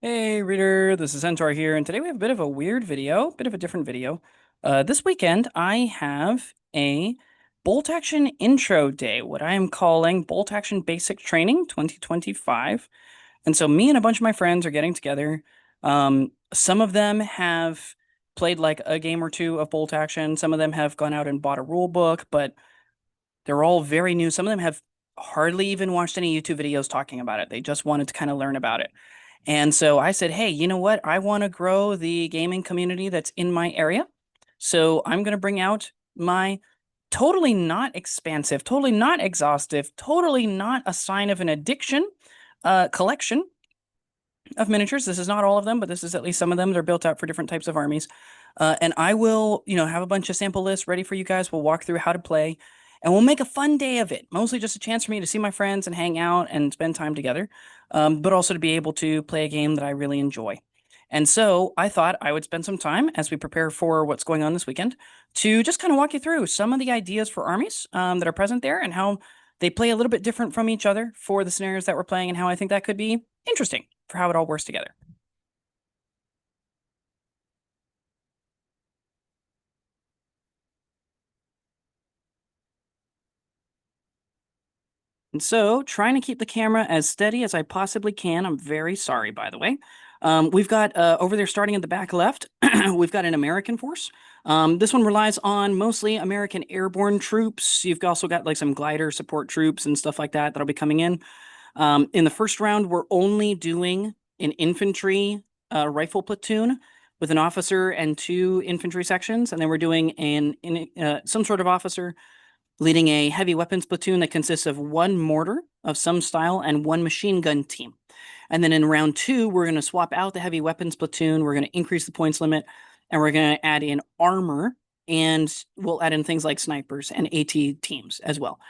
Hey reader, this is Centaur here, and today we have a bit of a weird video, bit of a different video. This weekend I have a bolt action intro day, what I am calling Bolt Action Basic Training 2025. And so me and a bunch of my friends are getting together. Some of them have played like a game or two of bolt action. Some of them have gone out and bought a rule book, but they're all very new. Some of them have hardly even watched any YouTube videos talking about it. They just wanted to kind of learn about it. And so I said, hey, you know what? I want to grow the gaming community that's in my area. So I'm going to bring out my totally not expansive, totally not exhaustive, totally not a sign of an addiction collection of miniatures. This is not all of them, but this is at least some of them. They're built out for different types of armies. And I will, have a bunch of sample lists ready for you guys. We'll walk through how to play and we'll make a fun day of it. Mostly just a chance for me to see my friends and hang out and spend time together, but also to be able to play a game that I really enjoy. And so I thought I would spend some time as we prepare for what's going on this weekend to just kind of walk you through some of the ideas for armies that are present there and how they play a little bit different from each other for the scenarios that we're playing and how I think that could be interesting for how it all works together. And so, trying to keep the camera as steady as I possibly can. I'm very sorry, by the way. We've got over there starting at the back left, we've got an American force. This one relies on mostly American airborne troops. You've also got like some glider support troops and stuff like that that'll be coming in. In the first round, we're only doing an infantry rifle platoon with an officer and two infantry sections, and then we're doing some sort of officer leading a heavy weapons platoon that consists of one mortar of some style and one machine gun team. And then in round two, we're going to swap out the heavy weapons platoon. We're going to increase the points limit, and we're going to add in armor, and we'll add in things like snipers and AT teams as well.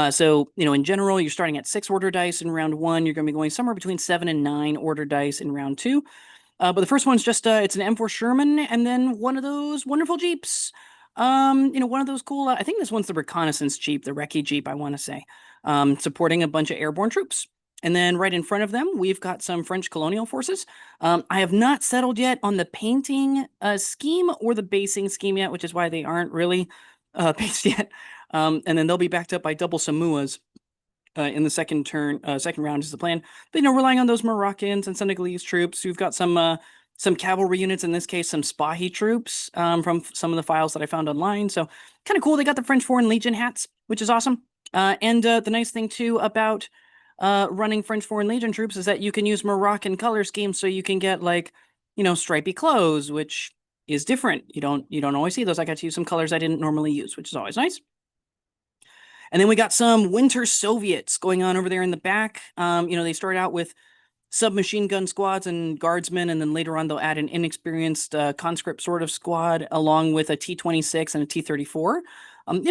So, in general, you're starting at 6 order dice in round one. You're going to be going somewhere between 7 and 9 order dice in round two. But the first one's just it's an M4 Sherman and then one of those wonderful Jeeps. One of those cool. I think this one's the reconnaissance Jeep, the recce Jeep, I want to say, supporting a bunch of airborne troops. And then right in front of them, we've got some French colonial forces. I have not settled yet on the painting scheme or the basing scheme yet, which is why they aren't really based yet. And then they'll be backed up by double Samoas in the second round is the plan. But relying on those Moroccans and Senegalese troops, we've got some cavalry units, in this case, some Spahi troops from some of the files that I found online. So kind of cool. They got the French Foreign Legion hats, which is awesome. And the nice thing too about running French Foreign Legion troops is that you can use Moroccan color schemes, so you can get like stripy clothes, which is different. You don't always see those. I got to use some colors I didn't normally use, which is always nice. And then we got some Winter Soviets going on over there in the back. They start out with submachine gun squads and guardsmen, and then later on they'll add an inexperienced conscript sort of squad along with a T-26 and a T-34.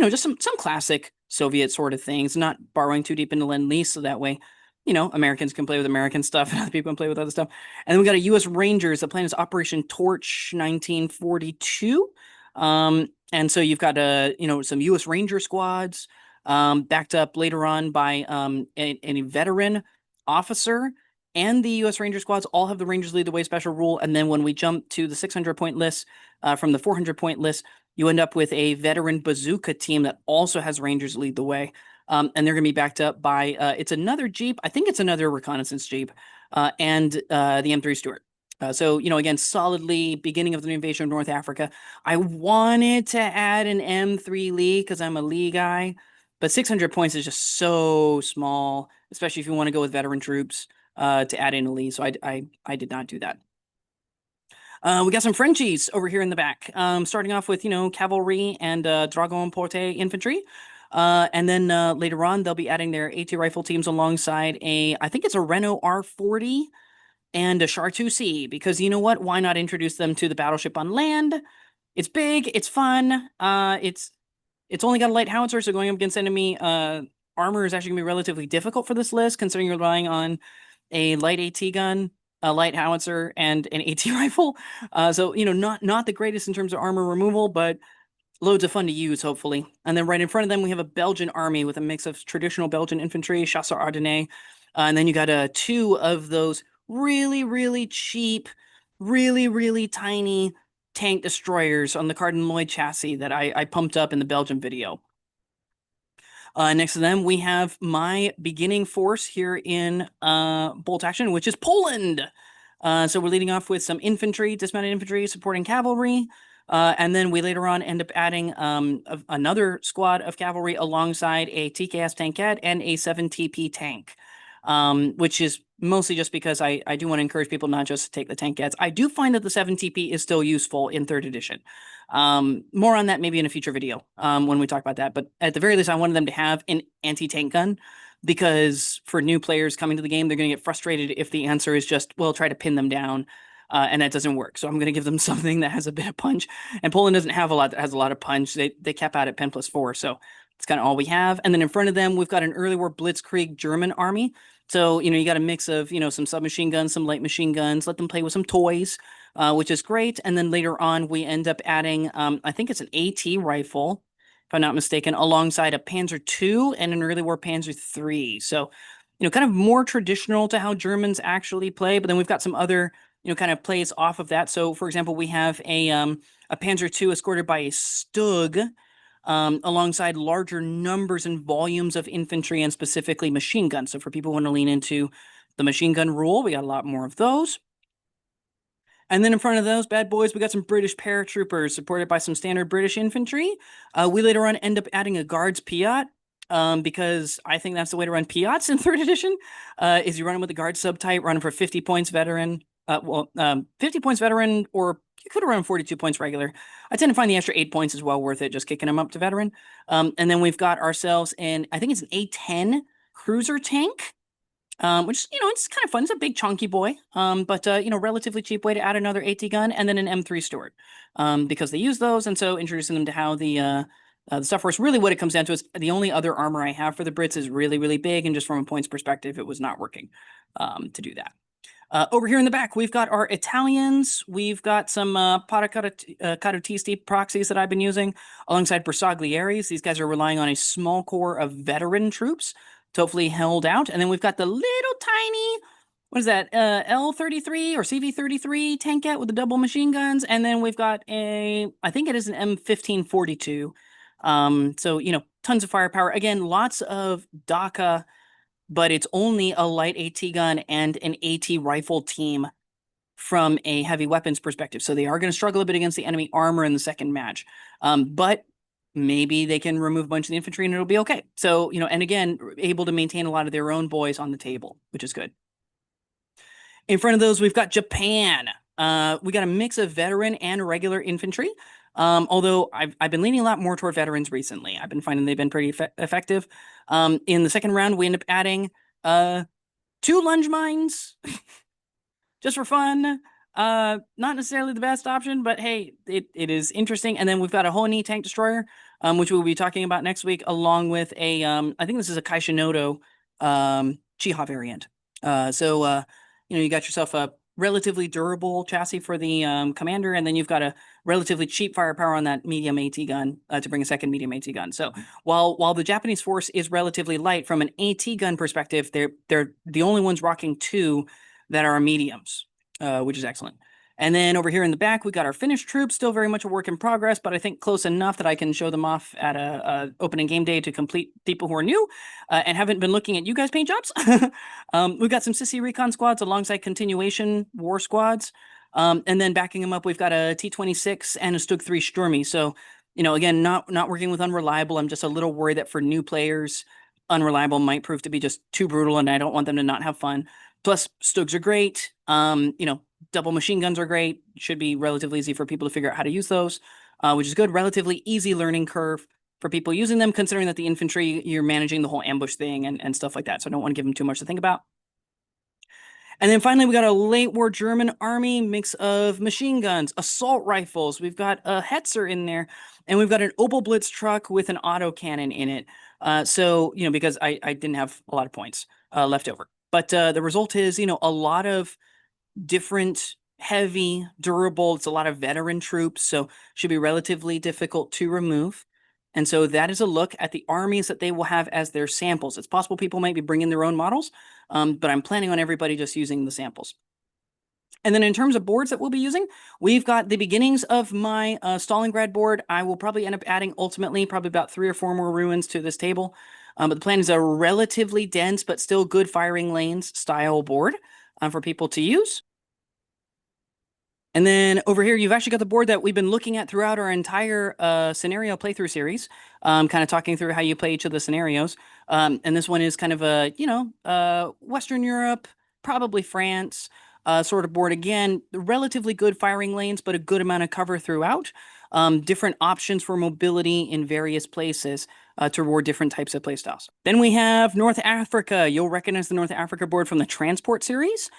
Just some classic Soviet sort of things, not borrowing too deep into Lend-Lease, so that way, Americans can play with American stuff and other people can play with other stuff. And then we got a U.S. Rangers. The plan is Operation Torch 1942. And so you've got some U.S. Ranger squads backed up later on by a veteran officer, and the U.S. Ranger squads all have the Rangers lead the way special rule. And then when we jump to the 600-point list from the 400-point list, you end up with a veteran bazooka team that also has Rangers lead the way. And they're going to be backed up by, it's another Jeep. I think it's another reconnaissance Jeep and the M3 Stuart. So, again, solidly beginning of the invasion of North Africa. I wanted to add an M3 Lee because I'm a Lee guy, but 600 points is just so small, especially if you want to go with veteran troops to add in a Lee. So I did not do that. We got some Frenchies over here in the back, starting off with, cavalry and Dragon Porte infantry. And then later on, they'll be adding their AT rifle teams alongside I think it's a Renault R40 and a Char 2C, because you know what? Why not introduce them to the battleship on land? It's big, it's fun, it's only got a light howitzer, so going up against enemy armor is actually going to be relatively difficult for this list, considering you're relying on a light AT gun, a light howitzer, and an AT rifle. So, not the greatest in terms of armor removal, but loads of fun to use, hopefully. And then right in front of them, we have a Belgian army with a mix of traditional Belgian infantry, Chasseurs Ardennais, and then you got two of those really, really cheap, really, really tiny tank destroyers on the Cardin Lloyd chassis that I pumped up in the Belgium video. Next to them, we have my beginning force here in bolt action, which is Poland. So we're leading off with some infantry, dismounted infantry supporting cavalry. And then we later on end up adding another squad of cavalry alongside a TKS tankette and a 7TP tank, which is mostly just because I do want to encourage people not just to take the tankettes. I do find that the 7TP is still useful in 3rd edition. More on that maybe in a future video when we talk about that. But at the very least, I wanted them to have an anti-tank gun because for new players coming to the game, they're going to get frustrated if the answer is just, well, try to pin them down. And that doesn't work. So I'm going to give them something that has a bit of punch. And Poland doesn't have a lot that has a lot of punch. They cap out at pen +4. So it's kind of all we have. And then in front of them, we've got an early war blitzkrieg German army. So, you got a mix of, some submachine guns, some light machine guns, let them play with some toys, which is great. And then later on, we end up adding, I think it's an AT rifle, if I'm not mistaken, alongside a Panzer II and an early war Panzer III. So, kind of more traditional to how Germans actually play. But then we've got some other, kind of plays off of that. So, for example, we have a Panzer II escorted by a Stug, alongside larger numbers and volumes of infantry and specifically machine guns. So for people who want to lean into the machine gun rule, we got a lot more of those. And then in front of those bad boys, we got some British paratroopers supported by some standard British infantry. We later on end up adding a Guards Piat because I think that's the way to run Piats in 3rd edition, is you run them with the Guard subtype, run them for 50 points veteran. 50 points veteran, or you could have run 42 points regular. I tend to find the extra 8 points is well worth it, just kicking them up to veteran. And then we've got ourselves I think it's an A10 cruiser tank, which, it's kind of fun. It's a big chunky boy, but, relatively cheap way to add another AT gun, and then an M3 Stuart, because they use those. And so introducing them to how the stuff works, really what it comes down to is the only other armor I have for the Brits is really, really big. And just from a points perspective, it was not working to do that. Over here in the back, we've got our Italians. We've got some Paracadutisti proxies that I've been using alongside Bersaglieri's. These guys are relying on a small core of veteran troops to hopefully hold out. And then we've got the little tiny, what is that, L33 or CV33 tankette with the double machine guns. And then we've got I think it is an M1542. So, tons of firepower. Again, lots of DACA, but it's only a light AT gun and an AT rifle team from a heavy weapons perspective. So they are going to struggle a bit against the enemy armor in the second match. But maybe they can remove a bunch of the infantry and it'll be okay. So, and again, able to maintain a lot of their own boys on the table, which is good. In front of those, we've got Japan. We got a mix of veteran and regular infantry. Although I've been leaning a lot more toward veterans recently. I've been finding they've been pretty effective. In the second round, we end up adding 2 lunge mines just for fun. Not necessarily the best option, but hey, it is interesting. And then we've got a Honi tank destroyer, which we'll be talking about next week, along with a I think this is a Kaishinoto Chiha variant. So you got yourself a relatively durable chassis for the commander, and then you've got a relatively cheap firepower on that medium AT gun to bring a second medium AT gun. So while the Japanese force is relatively light from an AT gun perspective, they're the only ones rocking 2 that are mediums, which is excellent. And then over here in the back, we got our Finnish troops, still very much a work in progress, but I think close enough that I can show them off at a opening game day to complete people who are new and haven't been looking at you guys' paint jobs. We've got some Sissy Recon squads alongside continuation war squads. And then backing them up, we've got a T-26 and a Stug 3 Stormy. So, again, not working with Unreliable. I'm just a little worried that for new players, Unreliable might prove to be just too brutal, and I don't want them to not have fun. Plus, Stugs are great. Double machine guns are great. Should be relatively easy for people to figure out how to use those, which is good. Relatively easy learning curve for people using them, considering that the infantry, you're managing the whole ambush thing and stuff like that. So I don't want to give them too much to think about. And then finally, we got a late war German army mix of machine guns, assault rifles. We've got a Hetzer in there, and we've got an Opel Blitz truck with an autocannon in it. So, because I didn't have a lot of points left over. But the result is, a lot of different heavy, durable. It's a lot of veteran troops, so should be relatively difficult to remove. And so that is a look at the armies that they will have as their samples. It's possible people might be bringing their own models, but I'm planning on everybody just using the samples. And then in terms of boards that we'll be using, we've got the beginnings of my Stalingrad board. I will probably end up adding ultimately probably about 3 or 4 more ruins to this table. But the plan is a relatively dense but still good firing lanes style board for people to use. And then over here, you've actually got the board that we've been looking at throughout our entire scenario playthrough series, kind of talking through how you play each of the scenarios. And this one is kind of a, Western Europe, probably France, sort of board. Again, relatively good firing lanes, but a good amount of cover throughout. Different options for mobility in various places to reward different types of playstyles. Then we have North Africa. You'll recognize the North Africa board from the Transport series.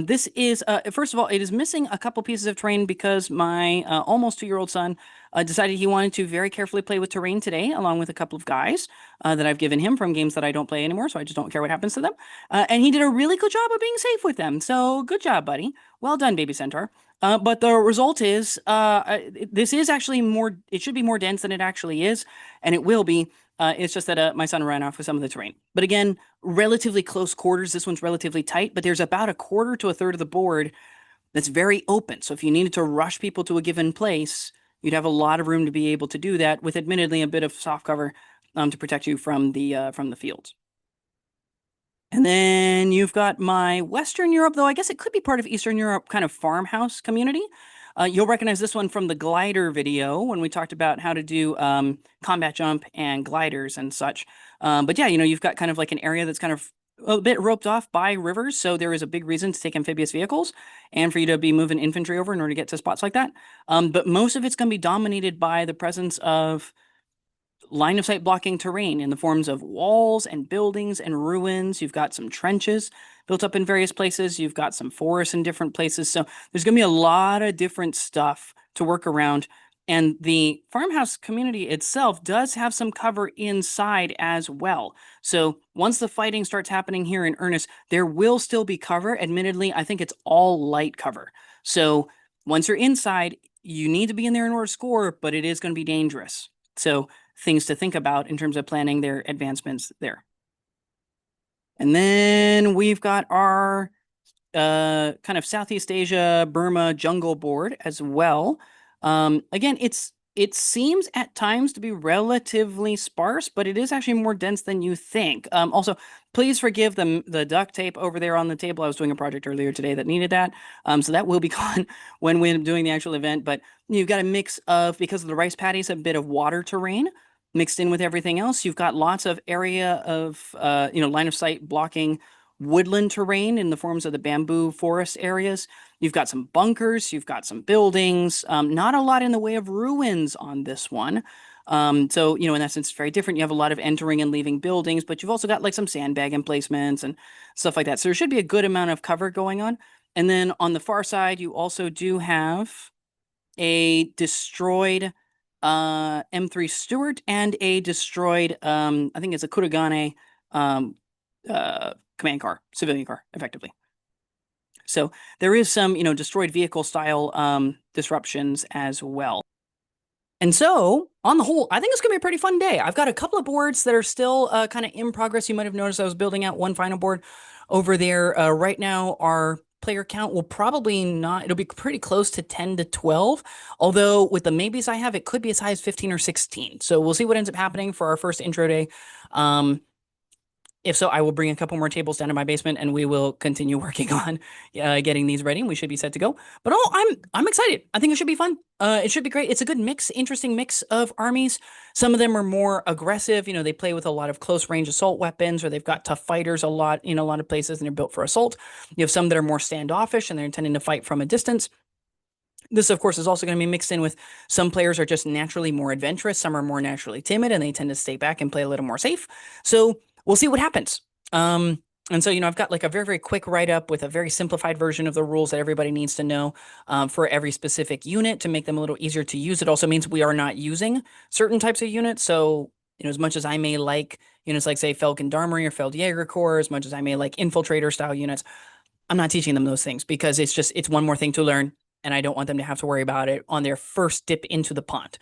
This is, first of all, it is missing a couple pieces of terrain because my almost 2-year-old son decided he wanted to very carefully play with terrain today, along with a couple of guys that I've given him from games that I don't play anymore, so I just don't care what happens to them. And he did a really good job of being safe with them. So good job, buddy. Well done, Baby Centaur. But the result is, this is actually more, it should be more dense than it actually is, and it will be. It's just that my son ran off with some of the terrain. But again, relatively close quarters. This one's relatively tight, but there's about a quarter to a third of the board that's very open. So if you needed to rush people to a given place, you'd have a lot of room to be able to do that with admittedly a bit of soft cover to protect you from the fields. And then you've got my Western Europe, though I guess it could be part of Eastern Europe kind of farmhouse community. You'll recognize this one from the glider video when we talked about how to do combat jump and gliders and such. But yeah, you've got kind of like an area that's kind of a bit roped off by rivers, so there is a big reason to take amphibious vehicles and for you to be moving infantry over in order to get to spots like that. But most of it's going to be dominated by the presence of line of sight blocking terrain in the forms of walls and buildings and ruins. You've got some trenches built up in various places. You've got some forests in different places. So there's going to be a lot of different stuff to work around. And the farmhouse community itself does have some cover inside as well. So once the fighting starts happening here in earnest, there will still be cover. Admittedly, I think it's all light cover. So once you're inside, you need to be in there in order to score, but it is going to be dangerous. So things to think about in terms of planning their advancements there. And then we've got our kind of Southeast Asia, Burma jungle board as well. Again, it seems at times to be relatively sparse, but it is actually more dense than you think. Also, please forgive the duct tape over there on the table. I was doing a project earlier today that needed that. So that will be gone when we're doing the actual event. But you've got a mix of, because of the rice paddies, a bit of water terrain mixed in with everything else. You've got lots of area of, line of sight blocking woodland terrain in the forms of the bamboo forest areas. You've got some bunkers, you've got some buildings, not a lot in the way of ruins on this one. So, in essence, it's very different. You have a lot of entering and leaving buildings, but you've also got like some sandbag emplacements and stuff like that. So there should be a good amount of cover going on. And then on the far side, you also do have a destroyed M3 Stuart and a destroyed, I think it's a Kuragane command car, civilian car, effectively. So there is some, destroyed vehicle style disruptions as well. And so, on the whole, I think it's going to be a pretty fun day. I've got a couple of boards that are still kind of in progress. You might have noticed I was building out one final board over there. Right now, our player count will probably not, it'll be pretty close to 10 to 12. Although, with the maybes I have, it could be as high as 15 or 16. So we'll see what ends up happening for our first intro day. If so, I will bring a couple more tables down to my basement and we will continue working on getting these ready and we should be set to go. But I'm excited. I think it should be fun. It should be great. It's a good mix, interesting mix of armies. Some of them are more aggressive. They play with a lot of close range assault weapons, or they've got tough fighters a lot in a lot of places and they're built for assault. You have some that are more standoffish and they're intending to fight from a distance. This, of course, is also going to be mixed in with some players are just naturally more adventurous. Some are more naturally timid and they tend to stay back and play a little more safe. So we'll see what happens. And so, I've got like a very, very quick write-up with a very simplified version of the rules that everybody needs to know for every specific unit to make them a little easier to use. It also means we are not using certain types of units. So, as much as I may like units like, say, Feldgendarmerie or Feldjäger Corps, as much as I may like infiltrator-style units, I'm not teaching them those things because it's one more thing to learn, and I don't want them to have to worry about it on their first dip into the pond.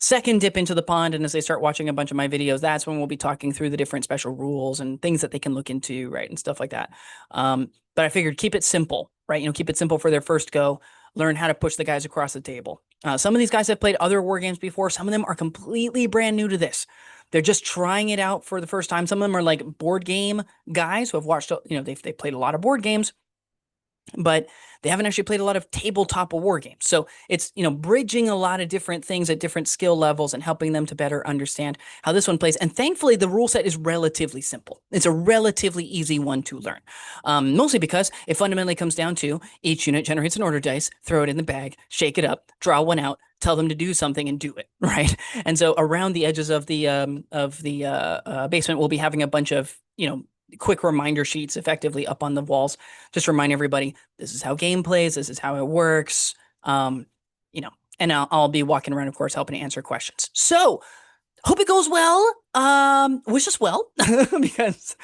second dip into the pond, and as they start watching a bunch of my videos, that's when we'll be talking through the different special rules and things that they can look into, right, and stuff like that. But I figured keep it simple, right? Keep it simple for their first go. Learn how to push the guys across the table. Some of these guys have played other war games before. Some of them are completely brand new to this. They're just trying it out for the first time. Some of them are like board game guys who have watched, they've played a lot of board games, but they haven't actually played a lot of tabletop war games. So it's, bridging a lot of different things at different skill levels and helping them to better understand how this one plays. And thankfully, the rule set is relatively simple. It's a relatively easy one to learn, mostly because it fundamentally comes down to each unit generates an order dice, throw it in the bag, shake it up, draw one out, tell them to do something and do it, right? And so around the edges of the basement, we'll be having a bunch of, quick reminder sheets effectively up on the walls. Just remind everybody, this is how game plays, this is how it works. And I'll be walking around, of course, helping to answer questions. So hope it goes well. Wish us well because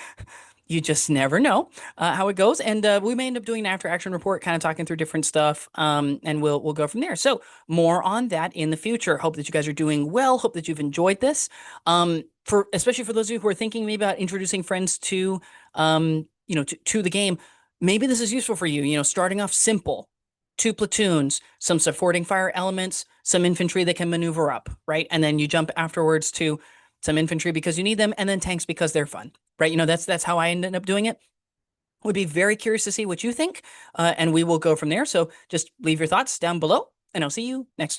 you just never know how it goes. And we may end up doing an after action report, kind of talking through different stuff. And we'll go from there. So more on that in the future. Hope that you guys are doing well. Hope that you've enjoyed this. Especially for those of you who are thinking maybe about introducing friends to, to the game, maybe this is useful for you. Starting off simple, 2 platoons, some supporting fire elements, some infantry that can maneuver up, right? And then you jump afterwards to some infantry because you need them, and then tanks because they're fun, right? That's how I ended up doing it. Would be very curious to see what you think, and we will go from there. So just leave your thoughts down below, and I'll see you next time.